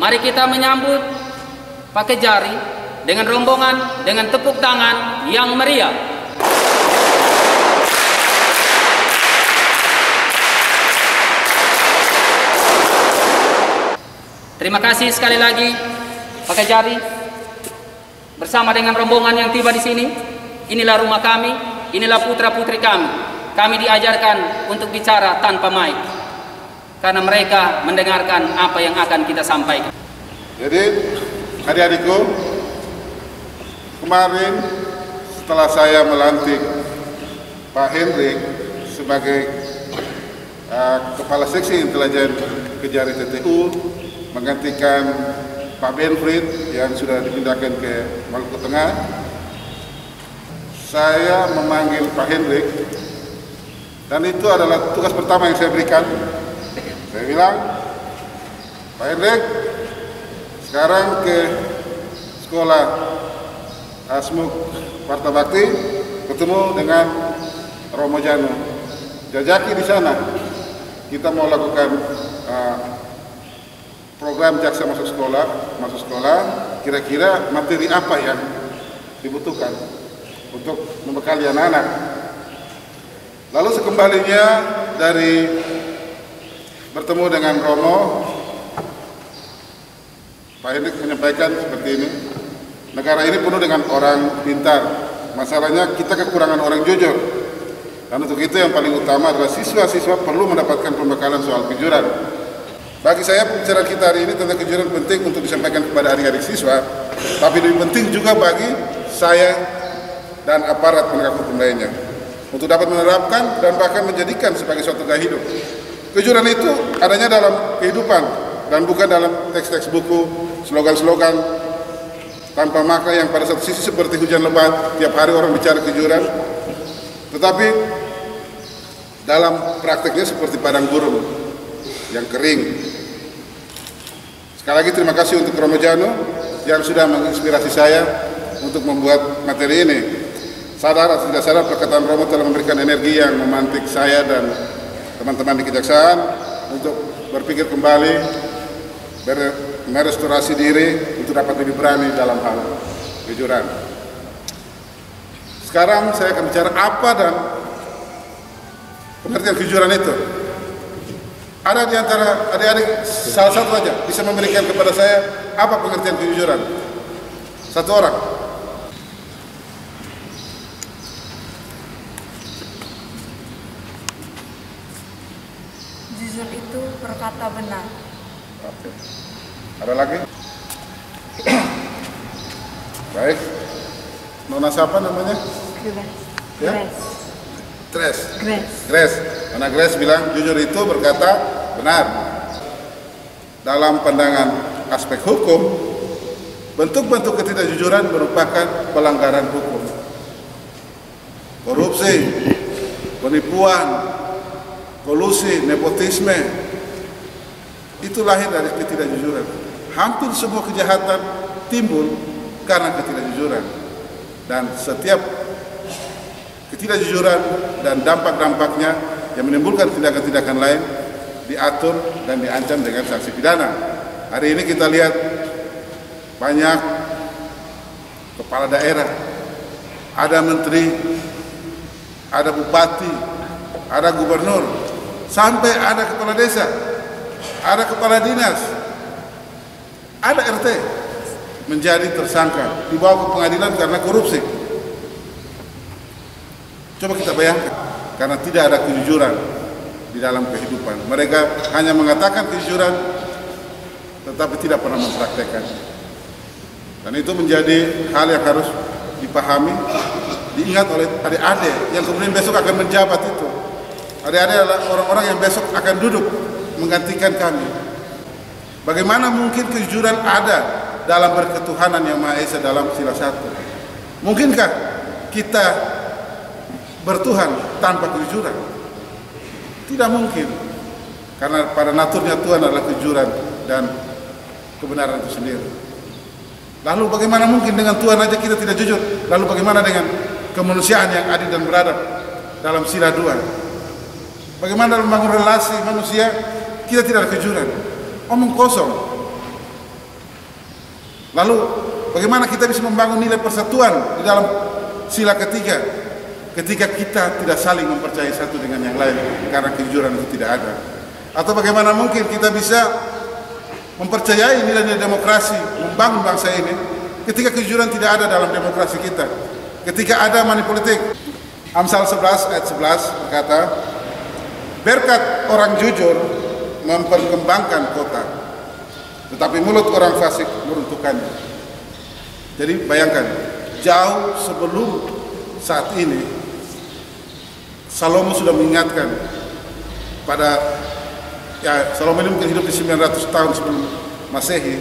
Mari kita menyambut Pak Kejari dengan rombongan, dengan tepuk tangan yang meriah. Terima kasih sekali lagi Pak Kejari bersama dengan rombongan yang tiba di sini. Inilah rumah kami, inilah putra-putri kami. Kami diajarkan untuk bicara tanpa mic, karena mereka mendengarkan apa yang akan kita sampaikan. Jadi adik-adikku, kemarin setelah saya melantik Pak Hendrik sebagai Kepala Seksi Intelijen Kejari TTU, menggantikan Pak Benfried yang sudah dipindahkan ke Maluku Tengah, saya memanggil Pak Hendrik, dan itu adalah tugas pertama yang saya berikan. Saya bilang, Pak Hendrik, sekarang ke sekolah Asmuk Parta Bakti, ketemu dengan Romo Jano. Jajaki di sana. Kita mau lakukan program jaksa masuk sekolah. Kira-kira materi apa yang dibutuhkan untuk membekali anak-anak. Lalu sekembalinya dari bertemu dengan Romo, Pak Hendrik menyampaikan seperti ini, negara ini penuh dengan orang pintar, masalahnya kita kekurangan orang jujur, dan untuk itu yang paling utama adalah siswa-siswa perlu mendapatkan pembekalan soal kejujuran. Bagi saya pembicaraan kita hari ini tentang kejujuran penting untuk disampaikan kepada adik-adik siswa, tapi lebih penting juga bagi saya dan aparat penegak hukum lainnya, untuk dapat menerapkan dan bahkan menjadikan sebagai suatu gaya hidup. Kejujuran itu adanya dalam kehidupan, dan bukan dalam teks-teks buku, slogan-slogan tanpa makna yang pada satu sisi seperti hujan lebat, tiap hari orang bicara kejujuran, tetapi dalam prakteknya seperti padang gurun yang kering. Sekali lagi terima kasih untuk Romo Jano yang sudah menginspirasi saya untuk membuat materi ini. Sadar atau tidak sadar, perkataan Romo telah memberikan energi yang memantik saya dan teman-teman di Kejaksaan untuk berpikir kembali, merestorasi diri untuk dapat lebih berani dalam hal kejujuran. Sekarang saya akan bicara apa dan pengertian kejujuran itu. Ada di antara adik-adik salah satu aja bisa memberikan kepada saya apa pengertian kejujuran? Satu orang. Jujur itu berkata benar. Oke. Ada lagi? Baik. Nona siapa namanya? Grace. Ya? Grace. Nona Grace bilang jujur itu berkata benar. Dalam pandangan aspek hukum, bentuk-bentuk ketidakjujuran merupakan pelanggaran hukum. Korupsi, penipuan, kolusi, nepotisme, itu lahir dari ketidakjujuran. Hampir semua kejahatan timbul karena ketidakjujuran. Dan setiap ketidakjujuran dan dampak-dampaknya yang menimbulkan tindakan-tindakan lain diatur dan diancam dengan sanksi pidana. Hari ini kita lihat banyak kepala daerah, ada menteri, ada bupati, ada gubernur, sampai ada kepala desa, ada kepala dinas, ada RT menjadi tersangka, dibawa ke pengadilan karena korupsi. Coba kita bayangkan, karena tidak ada kejujuran di dalam kehidupan. Mereka hanya mengatakan kejujuran, tetapi tidak pernah mempraktekkan. Dan itu menjadi hal yang harus dipahami diingat oleh adik-adik yang kemudian besok akan menjabat itu. Adik-adik adalah orang-orang yang besok akan duduk menggantikan kami. Bagaimana mungkin kejujuran ada dalam berketuhanan yang Maha Esa dalam sila satu? Mungkinkah kita bertuhan tanpa kejujuran? Tidak mungkin. Karena pada naturnya Tuhan adalah kejujuran dan kebenaran itu sendiri. Lalu bagaimana mungkin dengan Tuhan aja kita tidak jujur? Lalu bagaimana dengan kemanusiaan yang adil dan beradab dalam sila 2? Bagaimana dalam membangun relasi manusia kita tidak ada kejujuran? Omong kosong. Lalu bagaimana kita bisa membangun nilai persatuan di dalam sila ketiga ketika kita tidak saling mempercayai satu dengan yang lain karena kejujuran itu tidak ada? Atau bagaimana mungkin kita bisa mempercayai nilai-nilai demokrasi, membangun bangsa ini ketika kejujuran tidak ada dalam demokrasi kita, ketika ada money politik? Amsal 11 ayat 11 berkata, berkat orang jujur memperkembangkan kota, tetapi mulut orang fasik meruntuhkannya. Jadi bayangkan, jauh sebelum saat ini Salomo sudah mengingatkan pada Salomo ini mungkin hidup di 900 tahun sebelum Masehi.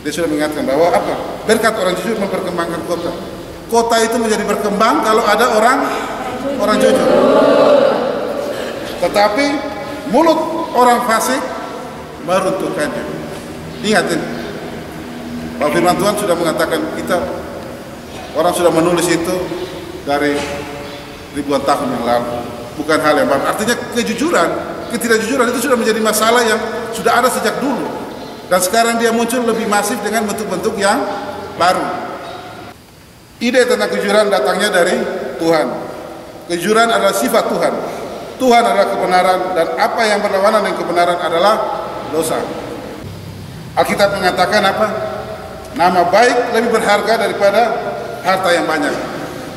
Dia sudah mengingatkan bahwa apa? Berkat orang jujur memperkembangkan kota. Kota itu menjadi berkembang kalau ada orang jujur. Tetapi mulut orang fasik meruntuhkannya. Ingat ini, bahwa firman Tuhan sudah mengatakan kita, orang sudah menulis itu dari ribuan tahun yang lalu. Bukan hal yang baru. Artinya ketidakjujuran itu sudah menjadi masalah yang sudah ada sejak dulu. Dan sekarang dia muncul lebih masif dengan bentuk-bentuk yang baru. Ide tentang kejujuran datangnya dari Tuhan. Kejujuran adalah sifat Tuhan. Tuhan adalah kebenaran dan apa yang berlawanan dengan kebenaran adalah dosa. Alkitab mengatakan apa? Nama baik lebih berharga daripada harta yang banyak.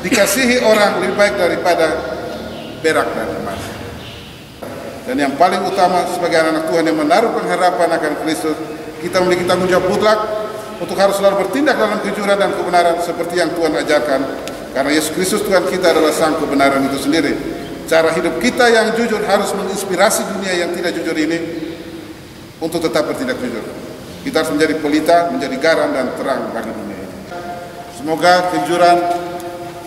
Dikasihi orang lebih baik daripada perak dan emas. Dan yang paling utama sebagai anak Tuhan yang menaruh pengharapan akan Kristus, kita memiliki tanggung jawab mutlak untuk harus selalu bertindak dalam kejujuran dan kebenaran seperti yang Tuhan ajarkan. Karena Yesus Kristus Tuhan kita adalah sang kebenaran itu sendiri. Cara hidup kita yang jujur harus menginspirasi dunia yang tidak jujur ini untuk tetap bertindak jujur. Kita harus menjadi pelita, menjadi garam dan terang bagi dunia ini. Semoga kejujuran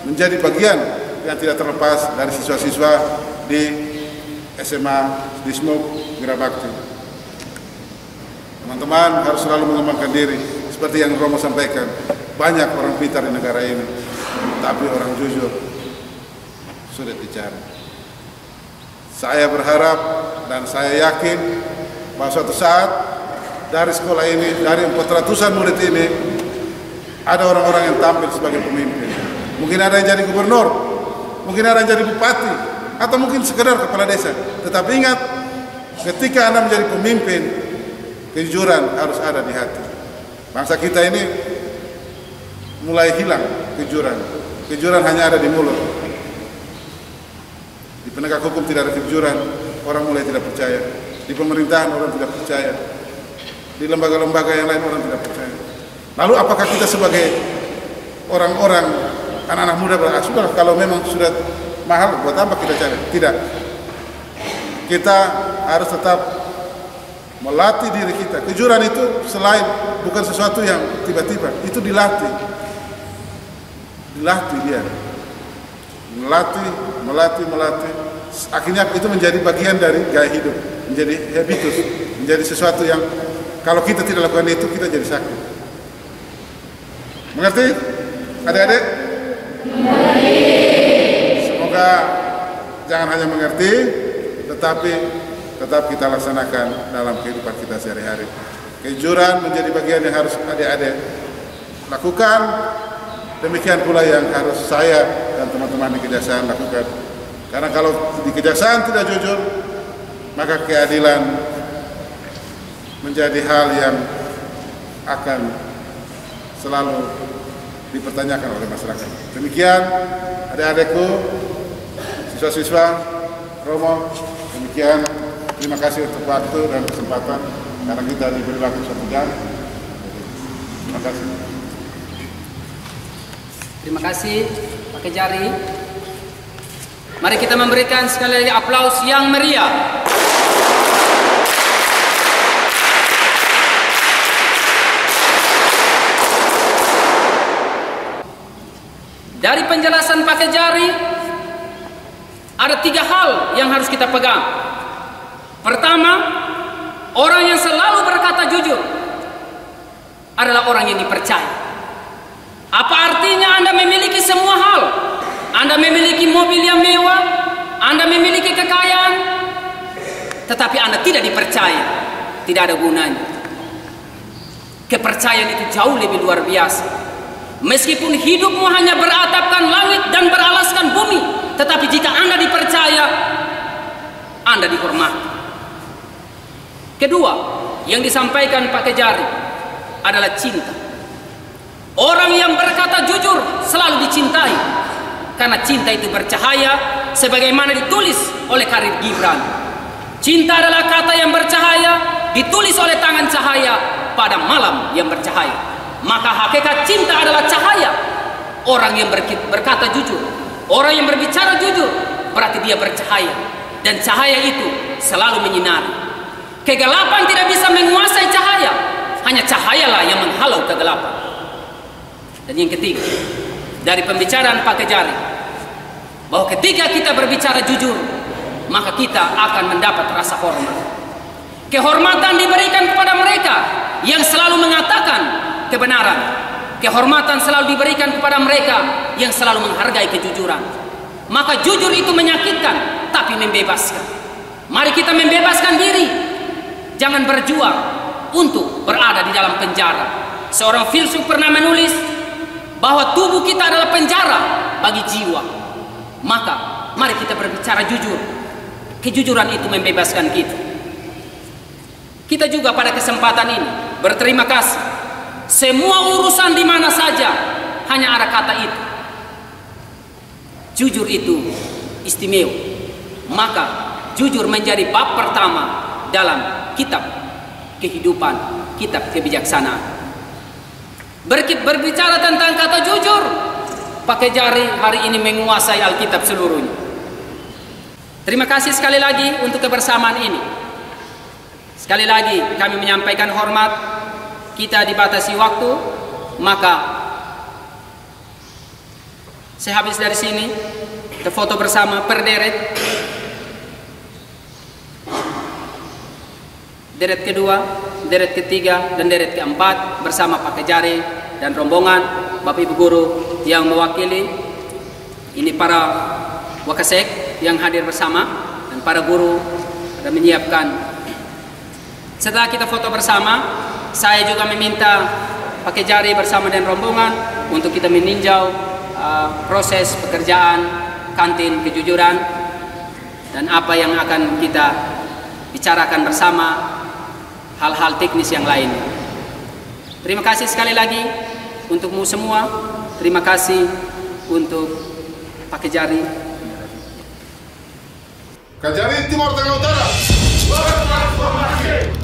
menjadi bagian yang tidak terlepas dari siswa-siswa di SMA Dismuk Wirabakti. Teman-teman harus selalu mengembangkan diri. Seperti yang Romo sampaikan, banyak orang pintar di negara ini, tapi orang jujur sulit dicari. Saya berharap dan saya yakin bahwa suatu saat dari sekolah ini, dari 400-an murid ini, ada orang-orang yang tampil sebagai pemimpin. Mungkin ada yang jadi gubernur, mungkin ada yang jadi bupati, atau mungkin sekedar kepala desa. Tetapi ingat, ketika Anda menjadi pemimpin, kejujuran harus ada di hati. Bangsa kita ini mulai hilang kejujuran. Kejujuran hanya ada di mulut. Di penegak hukum tidak ada kejujuran, orang mulai tidak percaya. Di pemerintahan orang tidak percaya. Di lembaga-lembaga yang lain orang tidak percaya. Lalu apakah kita sebagai orang-orang, anak-anak muda sudah kalau memang sudah mahal, buat apa kita cari? Tidak. Kita harus tetap melatih diri kita. Kejujuran itu selain bukan sesuatu yang tiba-tiba, itu dilatih. Dilatih dia. Melatih. Akhirnya itu menjadi bagian dari gaya hidup, menjadi habitus, menjadi sesuatu yang kalau kita tidak lakukan itu, kita jadi sakit. Mengerti? Adik-adik? Semoga jangan hanya mengerti, tetapi tetap kita laksanakan dalam kehidupan kita sehari-hari. Kejujuran menjadi bagian yang harus adik-adik lakukan. Demikian pula yang harus saya dan teman-teman di kejaksaan lakukan. Karena kalau di kejaksaan tidak jujur, maka keadilan menjadi hal yang akan selalu dipertanyakan oleh masyarakat. Demikian adik-adikku, siswa-siswa Romo, demikian. Terima kasih untuk waktu dan kesempatan karena kita diberi waktu 1 jam. Terima kasih. Terima kasih Pak pakai jari. Mari kita memberikan sekali lagi aplaus yang meriah. Dari penjelasan pakai jari, ada 3 hal yang harus kita pegang. Pertama, orang yang selalu berkata jujur adalah orang yang dipercaya. Apa artinya Anda memiliki semua hal? Anda memiliki mobil yang mewah, Anda memiliki kekayaan, tetapi Anda tidak dipercaya, tidak ada gunanya. Kepercayaan itu jauh lebih luar biasa. Meskipun hidupmu hanya beratapkan langit dan beralaskan bumi, tetapi jika Anda dipercaya, Anda dihormati. Kedua, yang disampaikan pakai jari adalah cinta. Orang yang berkata jujur selalu dicintai, karena cinta itu bercahaya, sebagaimana ditulis oleh Khalil Gibran. Cinta adalah kata yang bercahaya, ditulis oleh tangan cahaya pada malam yang bercahaya. Maka hakikat cinta adalah cahaya. Orang yang berkata jujur, orang yang berbicara jujur, berarti dia bercahaya. Dan cahaya itu selalu menyinari. Kegelapan tidak bisa menguasai cahaya, hanya cahayalah yang menghalau kegelapan. Dan yang ketiga, dari pembicaraan pakai jari, bahwa ketika kita berbicara jujur, maka kita akan mendapat rasa hormat. Kehormatan diberikan kepada mereka yang selalu mengatakan kebenaran. Kehormatan selalu diberikan kepada mereka yang selalu menghargai kejujuran. Maka jujur itu menyakitkan, tapi membebaskan. Mari kita membebaskan diri. Jangan berjuang untuk berada di dalam penjara. Seorang filsuf pernah menulis bahwa tubuh kita adalah penjara bagi jiwa. Maka mari kita berbicara jujur. Kejujuran itu membebaskan kita. Kita juga pada kesempatan ini berterima kasih. Semua urusan di mana saja hanya ada kata itu. Jujur itu istimewa. Maka jujur menjadi bab pertama dalam kitab kehidupan, kitab kebijaksanaan. Berbicara tentang kata jujur, pakai jari hari ini menguasai Alkitab seluruhnya. Terima kasih sekali lagi untuk kebersamaan ini. Sekali lagi kami menyampaikan hormat. Kita dibatasi waktu, maka saya habis dari sini. Kita foto bersama per deret. Deret kedua, deret ketiga, dan deret keempat bersama pakai jari dan rombongan Bapak Ibu guru yang mewakili. Ini para wakasek yang hadir bersama dan para guru dan menyiapkan. Setelah kita foto bersama, saya juga meminta pakai jari bersama dengan rombongan untuk kita meninjau proses pekerjaan kantin kejujuran dan apa yang akan kita bicarakan bersama, hal-hal teknis yang lain. Terima kasih sekali lagi untukmu semua. Terima kasih untuk pakai jari. Kajari Timur Tengah Utara. Transformasi.